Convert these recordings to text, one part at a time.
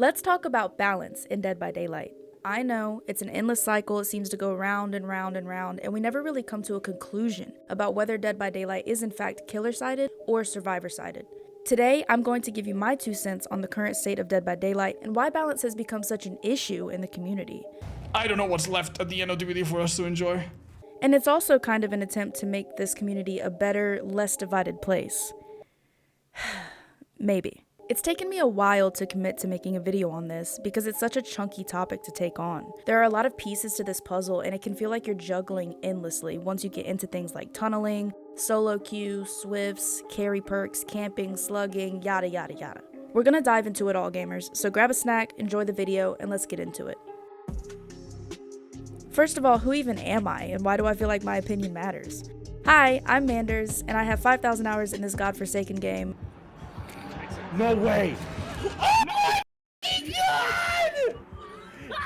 Let's talk about balance in Dead by Daylight. I know, it's an endless cycle, it seems to go round and round and round, and we never really come to a conclusion about whether Dead by Daylight is in fact killer-sided or survivor-sided. Today, I'm going to give you my 2 cents on the current state of Dead by Daylight and why balance has become such an issue in the community. I don't know what's left at the end of DBD for us to enjoy. And it's also kind of an attempt to make this community a better, less divided place. Maybe. It's taken me a while to commit to making a video on this because it's such a chunky topic to take on. There are a lot of pieces to this puzzle and it can feel like you're juggling endlessly once you get into things like tunneling, solo queue, swifts, carry perks, camping, slugging, yada yada yada. We're gonna dive into it all, gamers, so grab a snack, enjoy the video, and let's get into it. First of all, who even am I and why do I feel like my opinion matters? Hi, I'm Manders and I have 5,000 hours in this godforsaken game. No way! Oh my god!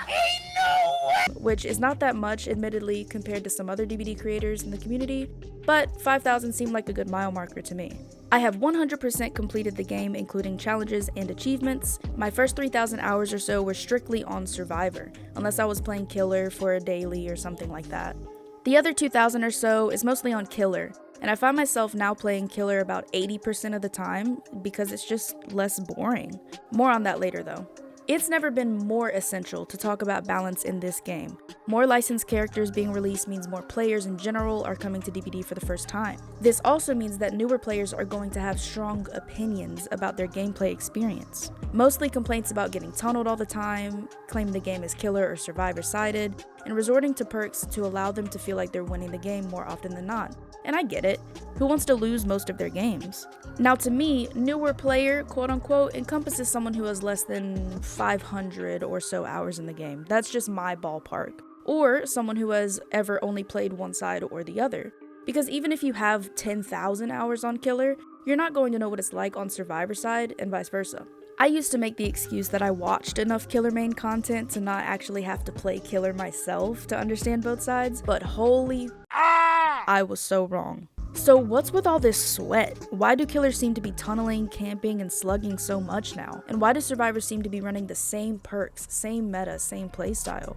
Ain't no way! Which is not that much, admittedly, compared to some other DBD creators in the community, but 5,000 seemed like a good mile marker to me. I have 100% completed the game, including challenges and achievements. My first 3,000 hours or so were strictly on Survivor, unless I was playing Killer for a daily or something like that. The other 2,000 or so is mostly on Killer, and I find myself now playing Killer about 80% of the time because it's just less boring. More on that later though. It's never been more essential to talk about balance in this game. More licensed characters being released means more players in general are coming to DBD for the first time. This also means that newer players are going to have strong opinions about their gameplay experience. Mostly complaints about getting tunneled all the time, claiming the game is killer or survivor-sided, and resorting to perks to allow them to feel like they're winning the game more often than not. And I get it. Who wants to lose most of their games? Now to me, newer player, quote unquote, encompasses someone who has less than 500 or so hours in the game. That's just my ballpark. Or someone who has ever only played one side or the other. Because even if you have 10,000 hours on Killer, you're not going to know what it's like on Survivor side and vice versa. I used to make the excuse that I watched enough Killer main content to not actually have to play Killer myself to understand both sides, but holy I was so wrong. So what's with all this sweat? Why do killers seem to be tunneling, camping, and slugging so much now? And why do survivors seem to be running the same perks, same meta, same playstyle?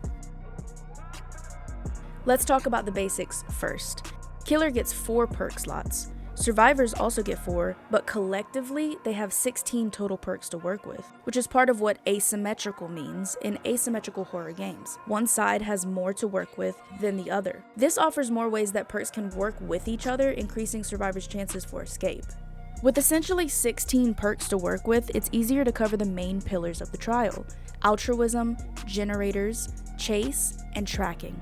Let's talk about the basics first. Killer gets 4 perk slots. Survivors also get 4, but collectively they have 16 total perks to work with, which is part of what asymmetrical means in asymmetrical horror games. One side has more to work with than the other. This offers more ways that perks can work with each other, increasing survivors' chances for escape. With essentially 16 perks to work with, it's easier to cover the main pillars of the trial: altruism, generators, chase, and tracking.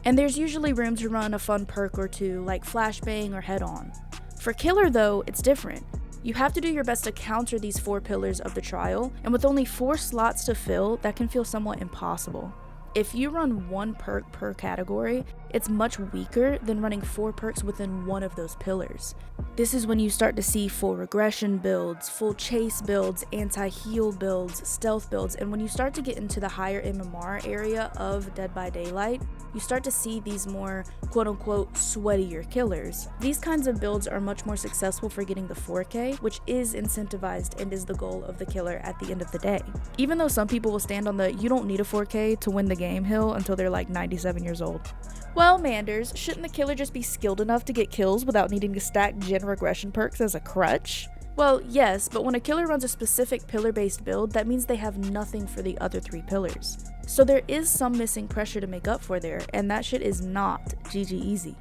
And there's usually room to run a fun perk or two like flashbang or head-on. For Killer though, it's different. You have to do your best to counter these 4 pillars of the trial, and with only 4 slots to fill, that can feel somewhat impossible. If you run 1 perk per category, it's much weaker than running 4 perks within one of those pillars. This is when you start to see full regression builds, full chase builds, anti-heal builds, stealth builds, and when you start to get into the higher MMR area of Dead by Daylight, you start to see these more quote-unquote sweatier killers. These kinds of builds are much more successful for getting the 4K, which is incentivized and is the goal of the killer at the end of the day. Even though some people will stand on the "you don't need a 4K to win the game" hill until they're like 97 years old. Well, Manders, shouldn't the killer just be skilled enough to get kills without needing to stack gen regression perks as a crutch? Well, yes, but when a killer runs a specific pillar-based build, that means they have nothing for the other 3 pillars. So there is some missing pressure to make up for there, and that shit is not GG easy.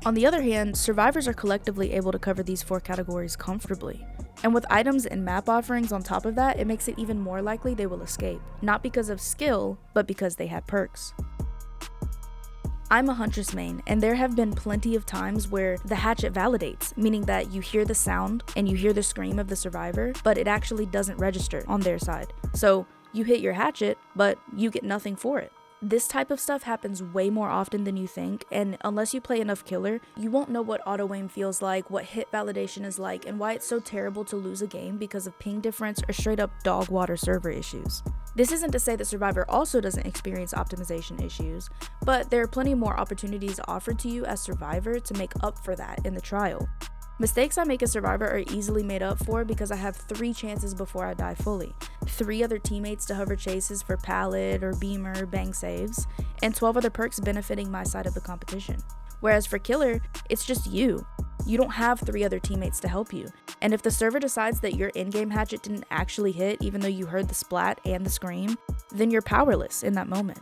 On the other hand, survivors are collectively able to cover these 4 categories comfortably. And with items and map offerings on top of that, it makes it even more likely they will escape. Not because of skill, but because they have perks. I'm a Huntress main, and there have been plenty of times where the hatchet validates, meaning that you hear the sound and you hear the scream of the survivor, but it actually doesn't register on their side. So you hit your hatchet, but you get nothing for it. This type of stuff happens way more often than you think, and unless you play enough Killer, you won't know what auto-aim feels like, what hit validation is like, and why it's so terrible to lose a game because of ping difference or straight up dog water server issues. This isn't to say that Survivor also doesn't experience optimization issues, but there are plenty more opportunities offered to you as Survivor to make up for that in the trial. Mistakes I make as Survivor are easily made up for because I have 3 chances before I die fully, 3 other teammates to hover chases for pallet or beamer bang saves, and 12 other perks benefiting my side of the competition. Whereas for Killer, it's just you. You don't have 3 other teammates to help you, and if the server decides that your in-game hatchet didn't actually hit even though you heard the splat and the scream, then you're powerless in that moment.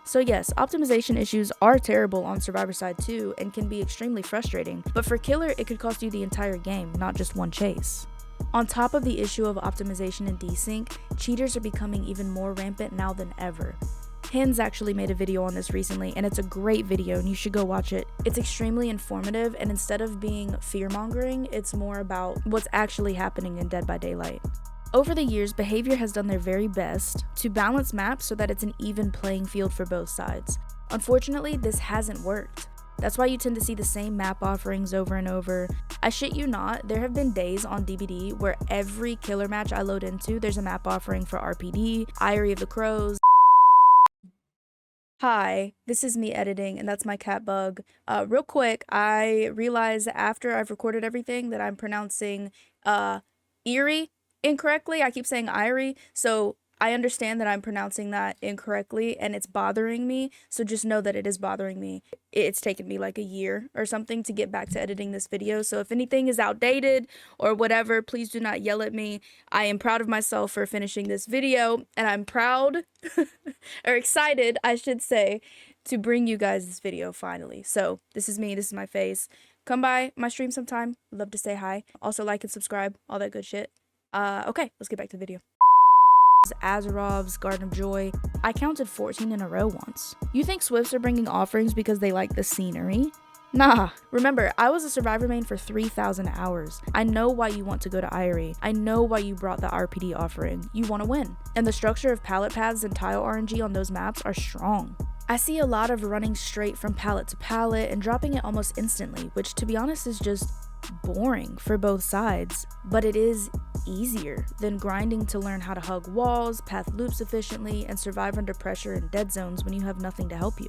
So yes, optimization issues are terrible on Survivor side too and can be extremely frustrating, but for Killer it could cost you the entire game, not just one chase. On top of the issue of optimization and desync, cheaters are becoming even more rampant now than ever. Hens actually made a video on this recently, and it's a great video and you should go watch it. It's extremely informative, and instead of being fear-mongering, it's more about what's actually happening in Dead by Daylight. Over the years, Behavior has done their very best to balance maps so that it's an even playing field for both sides. Unfortunately, this hasn't worked. That's why you tend to see the same map offerings over and over. I shit you not, there have been days on DBD where every Killer match I load into, there's a map offering for RPD, Eyrie of the Crows. Hi, this is me editing, and that's my cat Bug. Real quick, I realized after I've recorded everything that I'm pronouncing Erie incorrectly. I keep saying Eyrie, so I understand that I'm pronouncing that incorrectly and it's bothering me, so just know that it is bothering me. It's taken me like a year or something to get back to editing this video, so if anything is outdated or whatever, please do not yell at me. I am proud of myself for finishing this video, and I'm proud, or excited, I should say, to bring you guys this video finally. So, this is me, this is my face. Come by my stream sometime, love to say hi. Also like and subscribe, all that good shit. Okay, let's get back to the video. Azarov's Garden of Joy. I counted 14 in a row once. You think Swifts are bringing offerings because they like the scenery? Nah. Remember, I was a Survivor main for 3,000 hours. I know why you want to go to Eyrie. I know why you brought the RPD offering. You want to win. And the structure of pallet paths and tile RNG on those maps are strong. I see a lot of running straight from pallet to pallet and dropping it almost instantly, which to be honest is just boring for both sides, but it is easier than grinding to learn how to hug walls, path loops efficiently, and survive under pressure in dead zones when you have nothing to help you.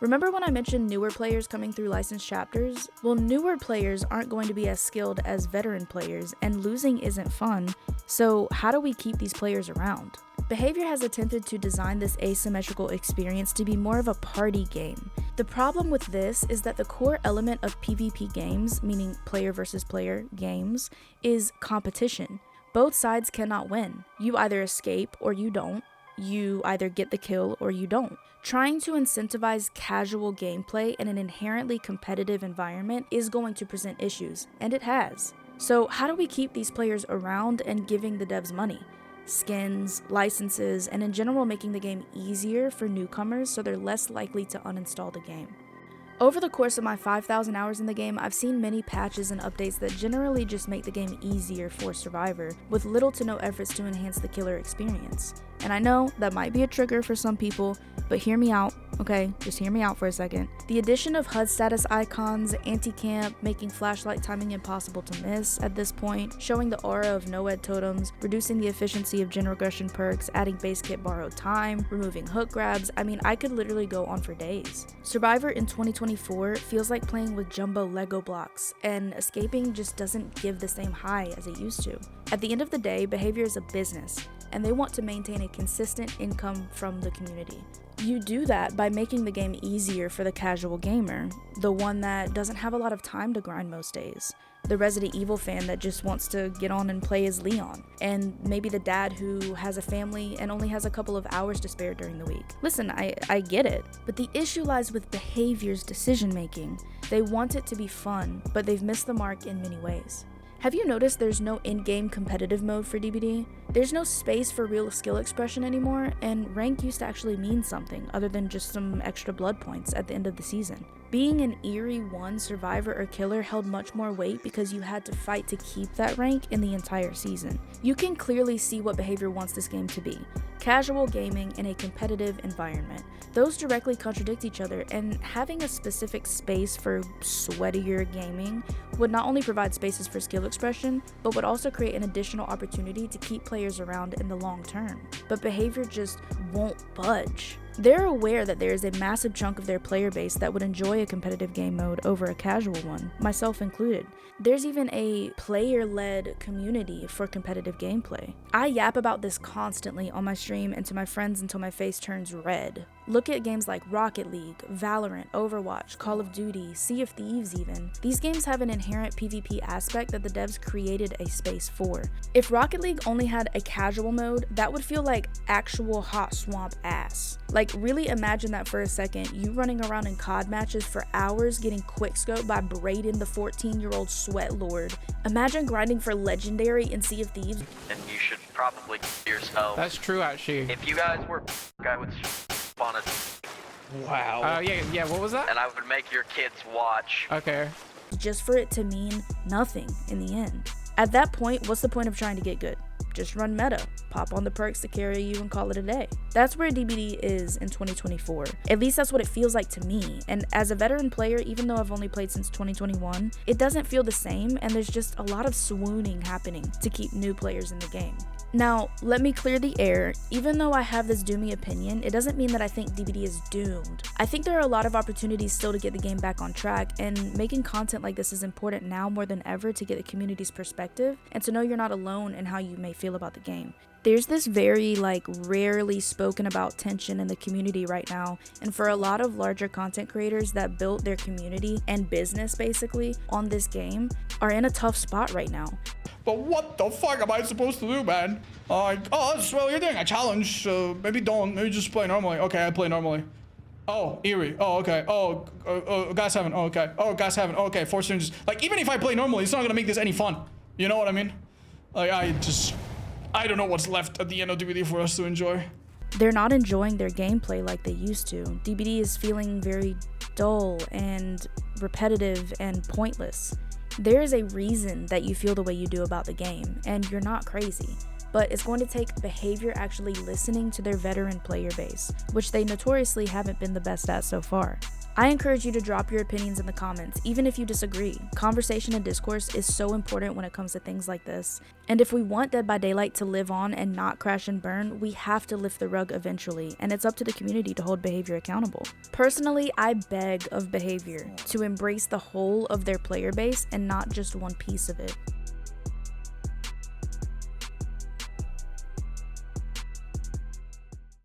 Remember when I mentioned newer players coming through licensed chapters? Well, newer players aren't going to be as skilled as veteran players, and losing isn't fun, so how do we keep these players around? Behavior has attempted to design this asymmetrical experience to be more of a party game. The problem with this is that the core element of PvP games, meaning player versus player games, is competition. Both sides cannot win. You either escape or you don't. You either get the kill or you don't. Trying to incentivize casual gameplay in an inherently competitive environment is going to present issues, and it has. So how do we keep these players around and giving the devs money? Skins, licenses, and in general making the game easier for newcomers so they're less likely to uninstall the game. Over the course of my 5,000 hours in the game, I've seen many patches and updates that generally just make the game easier for Survivor, with little to no efforts to enhance the Killer experience. And I know that might be a trigger for some people, but hear me out, okay? Just hear me out for a second. The addition of HUD status icons, anti-camp, making flashlight timing impossible to miss at this point, showing the aura of no-ed totems, reducing the efficiency of gen regression perks, adding base kit borrowed time, removing hook grabs, I mean, I could literally go on for days. Survivor in 2024 feels like playing with jumbo Lego blocks, and escaping just doesn't give the same high as it used to. At the end of the day, Behavior is a business, and they want to maintain a consistent income from the community. You do that by making the game easier for the casual gamer, the one that doesn't have a lot of time to grind most days, the Resident Evil fan that just wants to get on and play as Leon, and maybe the dad who has a family and only has a couple of hours to spare during the week. Listen, I get it, but the issue lies with Behavior's decision making. They want it to be fun, but they've missed the mark in many ways. Have you noticed there's no in-game competitive mode for DBD? There's no space for real skill expression anymore, and rank used to actually mean something other than just some extra blood points at the end of the season. Being an Eyrie 1 Survivor or Killer held much more weight because you had to fight to keep that rank in the entire season. You can clearly see what Behavior wants this game to be: casual gaming in a competitive environment. Those directly contradict each other, and having a specific space for sweatier gaming would not only provide spaces for skill expression, but would also create an additional opportunity to keep players around in the long term. But Behavior just won't budge. They're aware that there is a massive chunk of their player base that would enjoy a competitive game mode over a casual one, myself included. There's even a player-led community for competitive gameplay. I yap about this constantly on my stream and to my friends until my face turns red. Look at games like Rocket League, Valorant, Overwatch, Call of Duty, Sea of Thieves even. These games have an inherent PvP aspect that the devs created a space for. If Rocket League only had a casual mode, that would feel like actual hot swamp ass. Like, really imagine that for a second, you running around in COD matches for hours getting quickscoped by Brayden the 14-year-old sweat lord. Imagine grinding for Legendary in Sea of Thieves. And you should probably yourself. That's true, actually. If you guys were I would spawn a Wow. Yeah, what was that? and I would make your kids watch. Okay. Just for it to mean nothing in the end. At that point, what's the point of trying to get good? Just run meta, pop on the perks to carry you and call it a day. That's where DBD is in 2024. At least that's what it feels like to me. And as a veteran player, even though I've only played since 2021, it doesn't feel the same, and there's just a lot of swooning happening to keep new players in the game. Now, let me clear the air. Even though I have this doomy opinion, it doesn't mean that I think DBD is doomed. I think there are a lot of opportunities still to get the game back on track, and making content like this is important now more than ever to get the community's perspective and to know you're not alone in how you may feel about the game. There's this very rarely spoken about tension in the community right now, and for a lot of larger content creators that built their community and business basically on this game are in a tough spot right now. But what the fuck am I supposed to do, man? Oh, well, you're doing a challenge, so maybe don't. Maybe just play normally. Okay, I play normally. Oh, Eerie. Oh, okay. Oh, Gas Heaven. Oh, okay. Oh, Gas Heaven. Oh, okay, 4 strangers. Like, even if I play normally, it's not gonna make this any fun. You know what I mean? Like, I don't know what's left at the end of DBD for us to enjoy. They're not enjoying their gameplay like they used to. DBD is feeling very dull and repetitive and pointless. There is a reason that you feel the way you do about the game, and you're not crazy. But it's going to take behavior actually listening to their veteran player base, which they notoriously haven't been the best at so far. I encourage you to drop your opinions in the comments, even if you disagree. Conversation and discourse is so important when it comes to things like this. And if we want Dead by Daylight to live on and not crash and burn, we have to lift the rug eventually, and it's up to the community to hold behavior accountable. Personally, I beg of behavior to embrace the whole of their player base and not just one piece of it.